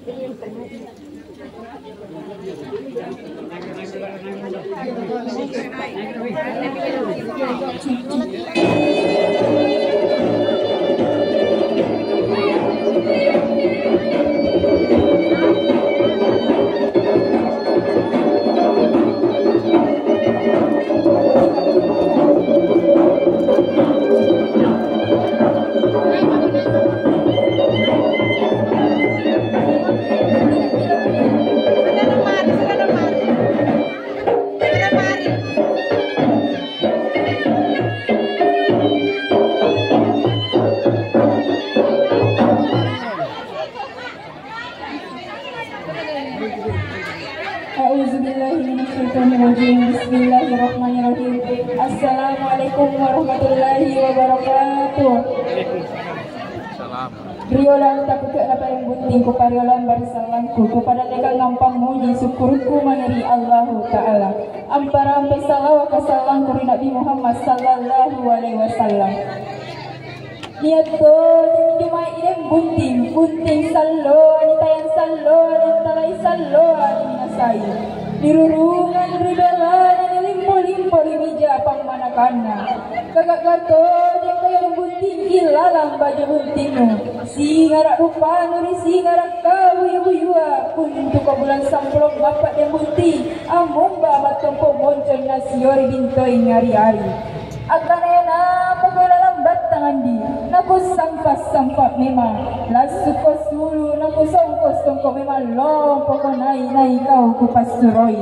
Bismillahirrahmanirrahim. Assalamualaikum warahmatullahi wabarakatuh. Riolan tak kekek dapat yang bunting ku pariolan barisalanku kepada mereka ngampang muji syukurku meneri Allah Ta'ala. Ampara ampe salawat kasalang kuri Nabi Muhammad sallallahu alaihi wasallam. Niat to jadi cuma idem bunting sallo ani tayang sallo ani talai sallo ani minasai. Dirurungan ribelan ani limpo limija pangmanakana. Kagak gato yang kaya bunting ilalang baju buntingmu. Singarak rupa nuri singarak kau ibu-iwa untuk bulan samplong bapak yang bunting. Amomba matompo moncon nasiori bintoi ngari-ari. Akanena pagola lambat tangan di. Naku sampas memang. Lasu kos dulu naku songkos memang long pokok nai kau kupas suroi.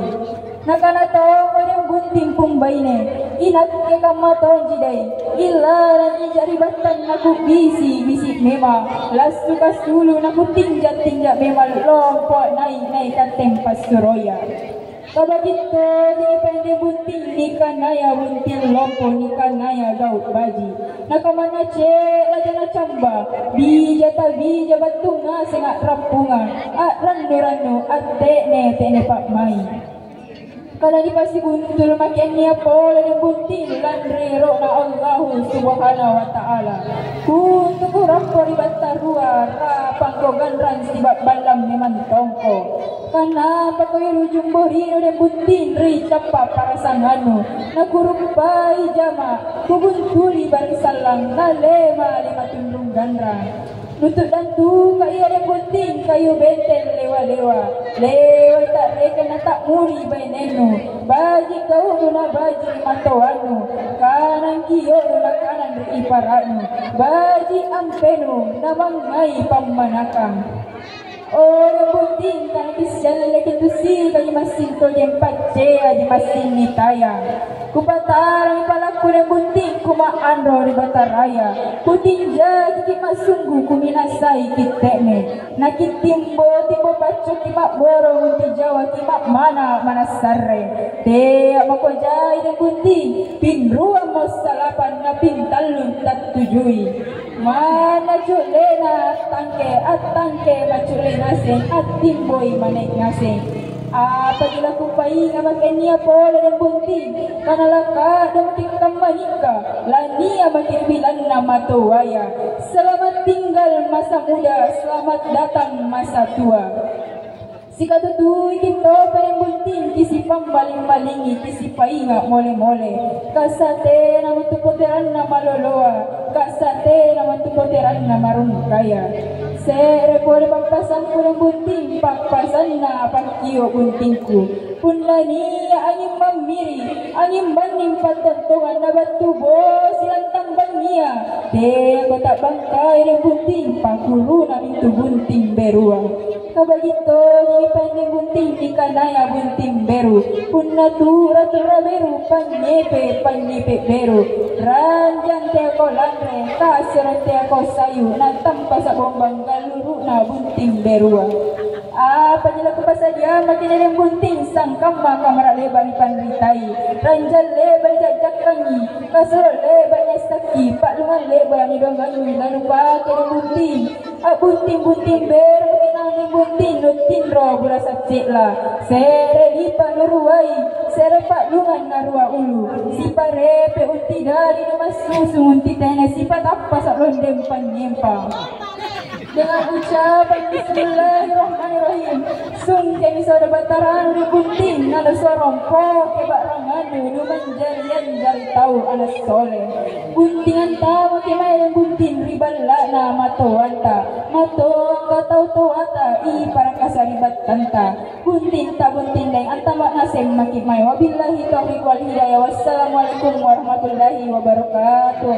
Nakana tong yang bunting pung baine. Inat ke kamaton jidai. Ilaran ijari batan naku bisi memang. Lasu kas dulu naku tinjat memang long pokok nai kateng pas suroya. Kaba gitu di pende bunting nikanaya bunting lompo nikanaya gaut baji. Nakamana cek lajana camba bija batunga sengak rapunga randu ate ne pak mai. Kalau di pasti guntur makin niya pola yang bunting landrero na Allah subhanahu wa ta'ala. Kuntuk rampo di batarua rapang kogan sibak balam memang tongko. Karena pakoy rujung borino dan bunting ri capa para sanganu. Nakurupai jama kubuntuli barisalang nalema lima tundung gandra. Lutut dan tu kayu ada bunting kayu benteng lewa tak reka na tak muri bainenu baji kau na baji matoanu kanan kiyo na kanan iparanu baji ampenu na mangai pamanakang. Oh yang bunting kan kisah lagi tu si kayu masin to jempat cea di masin ni tayang. Kupatarang ipalaku yang bunting kumaanro di bataraya. Kutinja kiki masunggu kuminasai kitene. Nakit timbo pacu kimak borong unti jawa kimak mana sarre. Te makojai dan bunting pinruang mau salapan na pintalun tak tujui. Mana julena tangke maculena seng atimboi manek ngaseng. Apabila kupai ngamakan niya pola dan bunting karena laka dan makin kamanika lania makin bilan nama tuaya. Selamat tinggal masa muda, selamat datang masa tua. Sika tutui kita yang bunting kisi pambaling-balingi kisi painga mole-mole. Kasate nama tupoteran nama loloa, kasate nama tupoteran nama rungkaya. Sere kore pampasan kurang bunting pampasan na pakiyo buntingku. Punlani angin mamiri angin baning patentongan na batubo silantang bania. Te ko tak bangkai ng bunting pakulu na itu bunting berua. Kabagito ni pandai bunting di kanaya bunting beru. Punna tura beru panyepe beru. Ranjang te ko landre kasero te ko sayu na tampa sa bombang galuru na bunting berua. Apabila ku pasaja makin yang bunting sang kama kamera lebar ni panritai ranjal lebar jajakangi kasur lebar nyastaki pak lungan lebar ni donganyu lalu pakai bunting bunting ber menang bunting nutin ro burasa cekla sere lipa nuruai sere pak lungan narua ulu sipa repe unti dari nama susu unti tene sipa apa sak londem panyempang. dengan ucapan Bismillahirrahmanirrahim. Sung kami saudara bataran di bunting nada sorompo kebak ranganu nu menjarian jari tahu anak soleh. Buntingan tahu kemai yang bunting ribala na mato anta angka tahu tawata i para kasaribat tanta. Bunting tak bunting dai anta mak nasem makit mai. Wabillahi taufiq wal hidayah. Wassalamualaikum warahmatullahi wabarakatuh.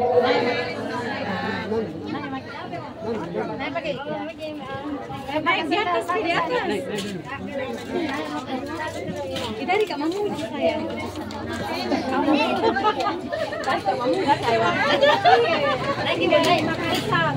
Naik di atas, di atas. Kita di kamar muji saya. Kamu nggak saya. Lagi naik makan.